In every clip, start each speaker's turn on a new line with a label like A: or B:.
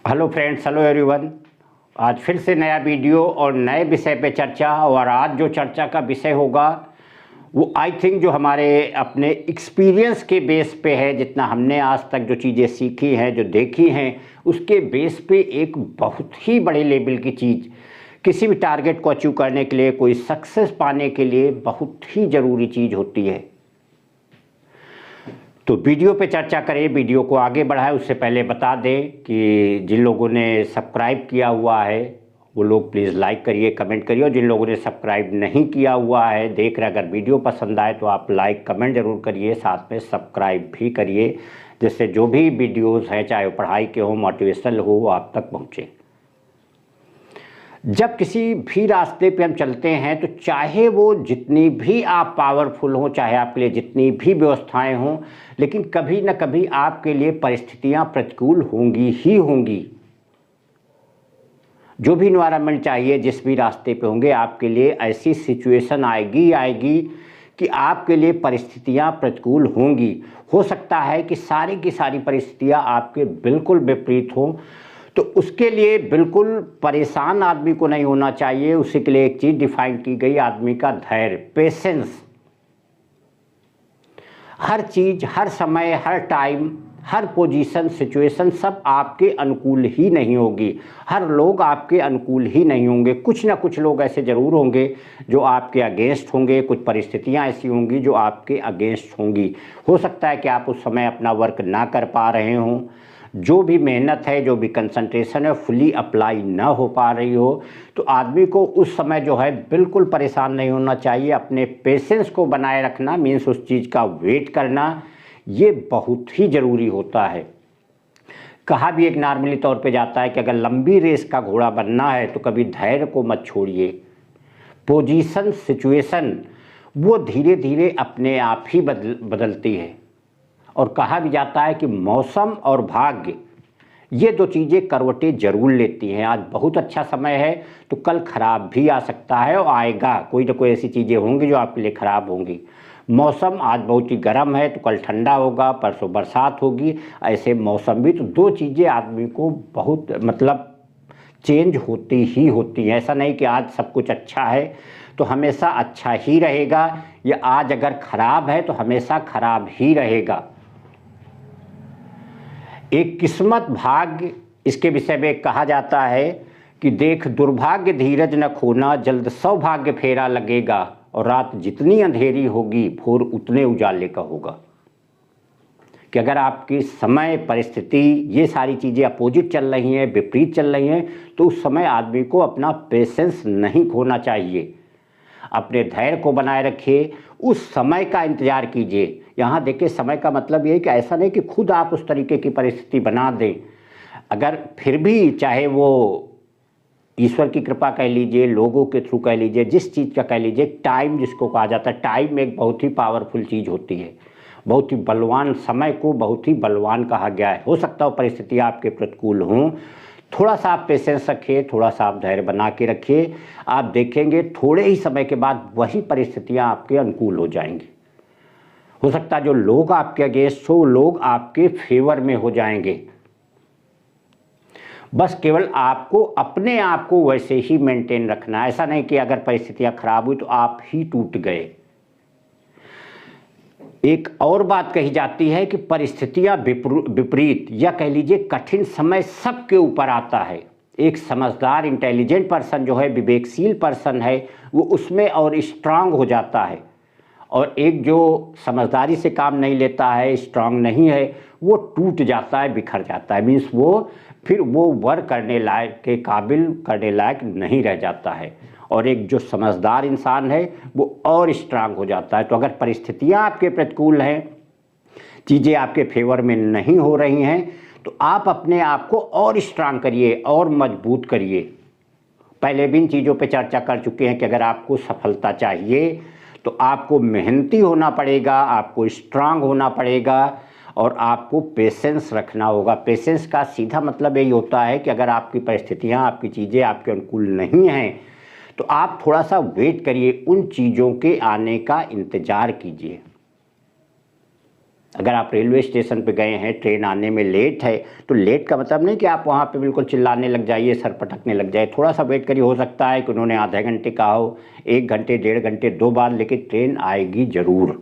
A: Hello friends, hello everyone. आज फिर से नया वीडियो और नए विषय पे चर्चा। और आज जो चर्चा का विषय होगा वो आई थिंक जो हमारे अपने एक्सपीरियंस के बेस पे है। जितना हमने आज तक जो चीज़ें सीखी हैं, जो देखी हैं, उसके बेस पे एक बहुत ही बड़े लेवल की चीज़, किसी भी टारगेट को अचीव करने के लिए, कोई सक्सेस पाने के लिए बहुत ही ज़रूरी चीज़ होती है। तो वीडियो पे चर्चा करें, वीडियो को आगे बढ़ाएं। उससे पहले बता दें कि जिन लोगों ने सब्सक्राइब किया हुआ है वो लोग प्लीज़ लाइक करिए, कमेंट करिए। और जिन लोगों ने सब्सक्राइब नहीं किया हुआ है, देख रहे, अगर वीडियो पसंद आए तो आप लाइक कमेंट ज़रूर करिए, साथ में सब्सक्राइब भी करिए, जिससे जो भी वीडियोज़ हैं, चाहे वो पढ़ाई के हो, मोटिवेशनल हो, वो आप तक पहुँचे। जब किसी भी रास्ते पे हम चलते हैं तो चाहे वो जितनी भी आप पावरफुल हो, चाहे आपके लिए जितनी भी व्यवस्थाएं हों, लेकिन कभी ना कभी आपके लिए परिस्थितियां प्रतिकूल होंगी ही होंगी। जो भी एनवायरनमेंट चाहिए, जिस भी रास्ते पे होंगे, आपके लिए ऐसी सिचुएशन आएगी कि आपके लिए परिस्थितियां प्रतिकूल होंगी। हो सकता है कि सारी की सारी परिस्थितियां आपके बिल्कुल विपरीत हों। तो उसके लिए बिल्कुल परेशान आदमी को नहीं होना चाहिए। उसी के लिए एक चीज़ डिफाइन की गई, आदमी का धैर्य, पेशेंस। हर चीज़, हर समय, हर टाइम, हर पोजीशन, सिचुएशन सब आपके अनुकूल ही नहीं होगी। हर लोग आपके अनुकूल ही नहीं होंगे। कुछ ना कुछ लोग ऐसे ज़रूर होंगे जो आपके अगेंस्ट होंगे। कुछ परिस्थितियां ऐसी होंगी जो आपके अगेंस्ट होंगी। हो सकता है कि आप उस समय अपना वर्क ना कर पा रहे हों, जो भी मेहनत है, जो भी कंसंट्रेशन है, फुली अप्लाई ना हो पा रही हो। तो आदमी को उस समय जो है बिल्कुल परेशान नहीं होना चाहिए। अपने पेशेंस को बनाए रखना, मीन्स उस चीज़ का वेट करना, ये बहुत ही ज़रूरी होता है। कहा भी एक नॉर्मली तौर पे जाता है कि अगर लंबी रेस का घोड़ा बनना है तो कभी धैर्य को मत छोड़िए। पोजीशन, सिचुएशन वो धीरे धीरे अपने आप ही बदलती है। और कहा भी जाता है कि मौसम और भाग्य, ये दो चीज़ें करवटें जरूर लेती हैं। आज बहुत अच्छा समय है तो कल खराब भी आ सकता है, और आएगा। कोई ना कोई ऐसी चीज़ें होंगी जो आपके लिए खराब होंगी। मौसम आज बहुत ही गर्म है तो कल ठंडा होगा, परसों बरसात होगी। ऐसे मौसम भी, तो दो चीज़ें आदमी को बहुत चेंज होती ही होती हैं। ऐसा नहीं कि आज सब कुछ अच्छा है तो हमेशा अच्छा ही रहेगा, या आज अगर खराब है तो हमेशा खराब ही रहेगा। एक किस्मत, भाग्य, इसके विषय में कहा जाता है कि देख दुर्भाग्य धीरज न खोना, जल्द सौभाग्य फेरा लगेगा, और रात जितनी अंधेरी होगी भोर उतने उजाले का होगा। कि अगर आपकी समय, परिस्थिति, ये सारी चीज़ें अपोजिट चल रही हैं, विपरीत चल रही हैं, तो उस समय आदमी को अपना पेशेंस नहीं खोना चाहिए। अपने धैर्य को बनाए रखिए, उस समय का इंतज़ार कीजिए। यहाँ देखिए, समय का मतलब ये है कि ऐसा नहीं कि खुद आप उस तरीके की परिस्थिति बना दें। अगर फिर भी, चाहे वो ईश्वर की कृपा कह लीजिए, लोगों के थ्रू कह लीजिए, जिस चीज़ का कह लीजिए, टाइम जिसको कहा जाता है, टाइम एक बहुत ही पावरफुल चीज़ होती है। बहुत ही बलवान, समय को बहुत ही बलवान कहा गया है। हो सकता हो परिस्थितियाँ आपके प्रतिकूल हों, थोड़ा सा आप पेशेंस रखिए, थोड़ा सा आप धैर्य बना के रखिए। आप देखेंगे थोड़े ही समय के बाद वही परिस्थितियां आपके अनुकूल हो जाएंगी। हो सकता है जो लोग आपके अगेंस्ट हो, लोग आपके फेवर में हो जाएंगे। बस केवल आपको अपने आप को वैसे ही मेंटेन रखना है। ऐसा नहीं कि अगर परिस्थितियां खराब हुई तो आप ही टूट गए। एक और बात कही जाती है कि परिस्थितियां विपरीत, या कह लीजिए कठिन समय सबके ऊपर आता है। एक समझदार, इंटेलिजेंट पर्सन जो है, विवेकशील पर्सन है, वो उसमें और स्ट्रांग हो जाता है। और एक जो समझदारी से काम नहीं लेता है, स्ट्रांग नहीं है, वो टूट जाता है, बिखर जाता है। मीन्स वो फिर वो वर्क करने लायक के काबिल, करने लायक नहीं रह जाता है। और एक जो समझदार इंसान है वो और स्ट्रांग हो जाता है। तो अगर परिस्थितियां आपके प्रतिकूल हैं, चीज़ें आपके फेवर में नहीं हो रही हैं, तो आप अपने आप को और स्ट्रांग करिए और मजबूत करिए। पहले भी इन चीज़ों पे चर्चा कर चुके हैं कि अगर आपको सफलता चाहिए तो आपको मेहनती होना पड़ेगा, आपको स्ट्रांग होना पड़ेगा, और आपको पेशेंस रखना होगा। पेशेंस का सीधा मतलब यही होता है कि अगर आपकी परिस्थितियां, आपकी चीज़ें आपके अनुकूल नहीं हैं तो आप थोड़ा सा वेट करिए, उन चीज़ों के आने का इंतज़ार कीजिए। अगर आप रेलवे स्टेशन पे गए हैं, ट्रेन आने में लेट है, तो लेट का मतलब नहीं कि आप वहाँ पे बिल्कुल चिल्लाने लग जाइए, सर पटकने लग जाए। थोड़ा सा वेट करिए, हो सकता है कि उन्होंने आधे घंटे कहा हो, 1 घंटे, 1.5 घंटे, 2 बार, लेकिन ट्रेन आएगी ज़रूर।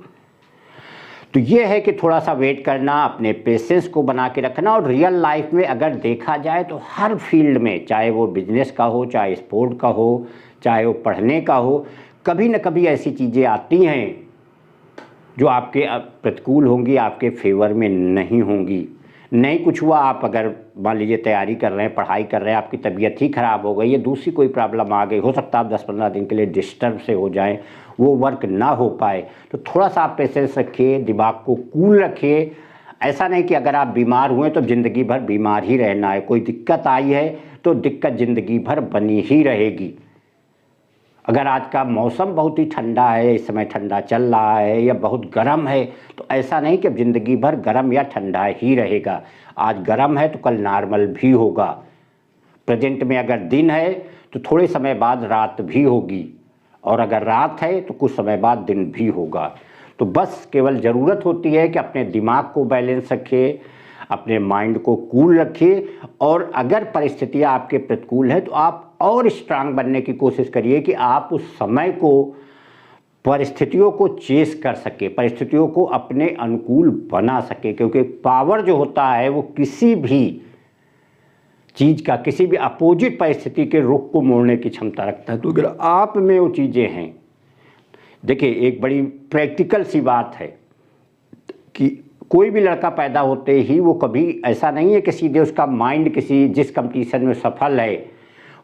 A: तो ये है कि थोड़ा सा वेट करना, अपने पेशेंस को बना के रखना। और रियल लाइफ में अगर देखा जाए तो हर फील्ड में, चाहे वो बिजनेस का हो, चाहे स्पोर्ट का हो, चाहे वो पढ़ने का हो, कभी न कभी ऐसी चीज़ें आती हैं जो आपके प्रतिकूल होंगी, आपके फेवर में नहीं होंगी। नहीं कुछ हुआ, आप अगर मान लीजिए तैयारी कर रहे हैं, पढ़ाई कर रहे हैं, आपकी तबीयत ही ख़राब हो गई, या दूसरी कोई प्रॉब्लम आ गई, हो सकता है आप 10-15 दिन के लिए डिस्टर्ब से हो जाएं, वो वर्क ना हो पाए, तो थोड़ा सा आप पेशेंस रखिए, दिमाग को कूल रखिए। ऐसा नहीं कि अगर आप बीमार हुए तो ज़िंदगी भर बीमार ही रहना है। कोई दिक्कत आई है तो दिक्कत ज़िंदगी भर बनी ही रहेगी। अगर आज का मौसम बहुत ही ठंडा है, इस समय ठंडा चल रहा है, या बहुत गर्म है, तो ऐसा नहीं कि अब ज़िंदगी भर गर्म या ठंडा ही रहेगा। आज गर्म है तो कल नॉर्मल भी होगा। प्रेजेंट में अगर दिन है तो थोड़े समय बाद रात भी होगी, और अगर रात है तो कुछ समय बाद दिन भी होगा। तो बस केवल ज़रूरत होती है कि अपने दिमाग को बैलेंस रखिए, अपने माइंड को कूल रखिए, और अगर परिस्थितियाँ आपके प्रतिकूल है तो आप और स्ट्रांग बनने की कोशिश करिए कि आप उस समय को, परिस्थितियों को चेस कर सके, परिस्थितियों को अपने अनुकूल बना सके। क्योंकि पावर जो होता है वो किसी भी चीज़ का, किसी भी अपोजिट परिस्थिति के रुख को मोड़ने की क्षमता रखता है। तो अगर आप में वो चीज़ें हैं, देखिए एक बड़ी प्रैक्टिकल सी बात है कि कोई भी लड़का पैदा होते ही वो कभी ऐसा नहीं है कि सीधे उसका माइंड किसी जिस कंपटीशन में सफल है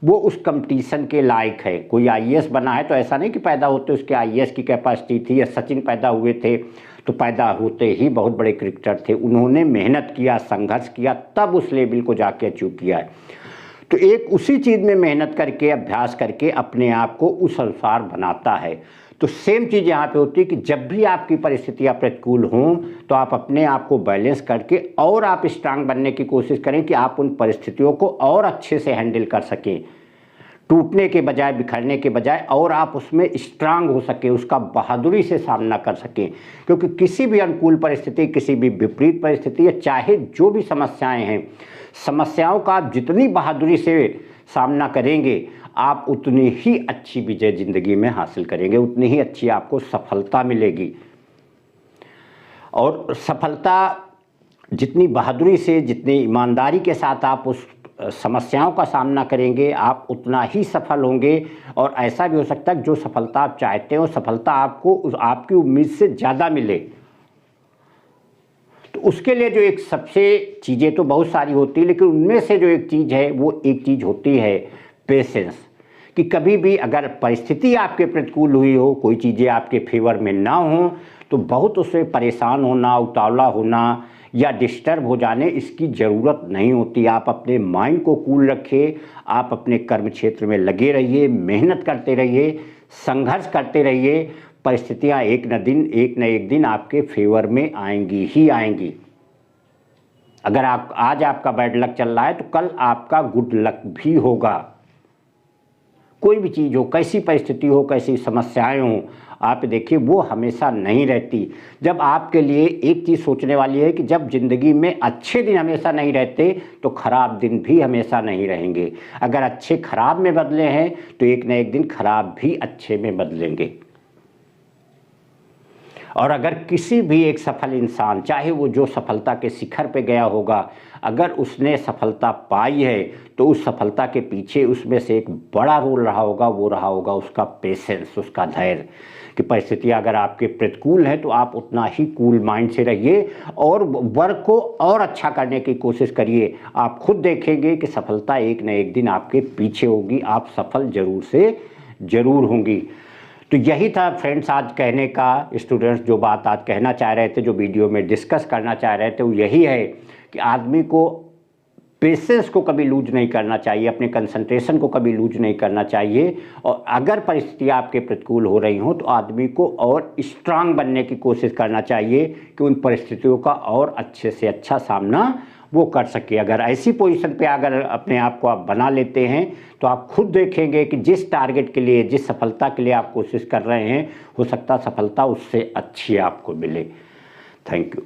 A: वो उस कंपटीशन के लायक है। कोई आईएएस बना है तो ऐसा नहीं कि पैदा होते उसके आईएएस की कैपेसिटी थी, या सचिन पैदा हुए थे तो पैदा होते ही बहुत बड़े क्रिकेटर थे। उन्होंने मेहनत किया, संघर्ष किया, तब उस लेवल को जाके अचीव किया है। तो एक उसी चीज़ में मेहनत करके, अभ्यास करके अपने आप को उस अनुसार बनाता है। तो सेम चीज़ यहाँ पे होती है कि जब भी आपकी परिस्थितियाँ प्रतिकूल हों तो आप अपने आप को बैलेंस करके और आप स्ट्रांग बनने की कोशिश करें कि आप उन परिस्थितियों को और अच्छे से हैंडल कर सकें, टूटने के बजाय, बिखरने के बजाय, और आप उसमें स्ट्रांग हो सके, उसका बहादुरी से सामना कर सकें। क्योंकि किसी भी अनुकूल परिस्थिति, किसी भी विपरीत परिस्थिति, या चाहे जो भी समस्याएं हैं, समस्याओं का आप जितनी बहादुरी से सामना करेंगे, आप उतनी ही अच्छी विजय ज़िंदगी में हासिल करेंगे, उतनी ही अच्छी आपको सफलता मिलेगी। और सफलता जितनी बहादुरी से, जितनी ईमानदारी के साथ आप उस समस्याओं का सामना करेंगे, आप उतना ही सफल होंगे। और ऐसा भी हो सकता है कि जो सफलता आप चाहते हो, सफलता आपको आपकी उम्मीद से ज़्यादा मिले। तो उसके लिए जो एक सबसे चीज़ें तो बहुत सारी होती है, लेकिन उनमें से जो एक चीज़ है वो एक चीज़ होती है पेशेंस। कि कभी भी अगर परिस्थिति आपके प्रतिकूल हुई हो, कोई चीज़ें आपके फेवर में ना हो, तो बहुत उससे परेशान होना, उतावला होना या डिस्टर्ब हो जाने, इसकी ज़रूरत नहीं होती। आप अपने माइंड को कूल रखिए, आप अपने कर्म क्षेत्र में लगे रहिए, मेहनत करते रहिए, संघर्ष करते रहिए। परिस्थितियाँ एक न एक दिन आपके फेवर में आएंगी ही आएंगी। अगर आज आपका बैड लक चल रहा है तो कल आपका गुड लक भी होगा। कोई भी चीज़ हो, कैसी परिस्थिति हो, कैसी समस्याएं हो, आप देखिए वो हमेशा नहीं रहती। जब आपके लिए एक चीज़ सोचने वाली है कि जब ज़िंदगी में अच्छे दिन हमेशा नहीं रहते तो ख़राब दिन भी हमेशा नहीं रहेंगे। अगर अच्छे ख़राब में बदले हैं तो एक न एक दिन ख़राब भी अच्छे में बदलेंगे। और अगर किसी भी एक सफल इंसान, चाहे वो जो सफलता के शिखर पे गया होगा, अगर उसने सफलता पाई है तो उस सफलता के पीछे उसमें से एक बड़ा रोल रहा होगा, वो रहा होगा उसका पेशेंस, उसका धैर्य। कि परिस्थितियाँ अगर आपके प्रतिकूल हैं तो आप उतना ही कूल माइंड से रहिए और वर्क को और अच्छा करने की कोशिश करिए। आप खुद देखेंगे कि सफलता एक न एक दिन आपके पीछे होगी, आप सफल ज़रूर से ज़रूर होंगी। तो यही था फ्रेंड्स आज कहने का, स्टूडेंट्स जो बात आज कहना चाह रहे थे, जो वीडियो में डिस्कस करना चाह रहे थे, वो यही है कि आदमी को पेशेंस को कभी लूज नहीं करना चाहिए, अपने कंसंट्रेशन को कभी लूज नहीं करना चाहिए। और अगर परिस्थितियाँ आपके प्रतिकूल हो रही हों तो आदमी को और स्ट्रांग बनने की कोशिश करना चाहिए कि उन परिस्थितियों का और अच्छे से अच्छा सामना वो कर सके। अगर ऐसी पोजीशन पे अगर अपने आप को आप बना लेते हैं तो आप खुद देखेंगे कि जिस टारगेट के लिए, जिस सफलता के लिए आप कोशिश कर रहे हैं, हो सकता सफलता उससे अच्छी आपको मिले। Thank you.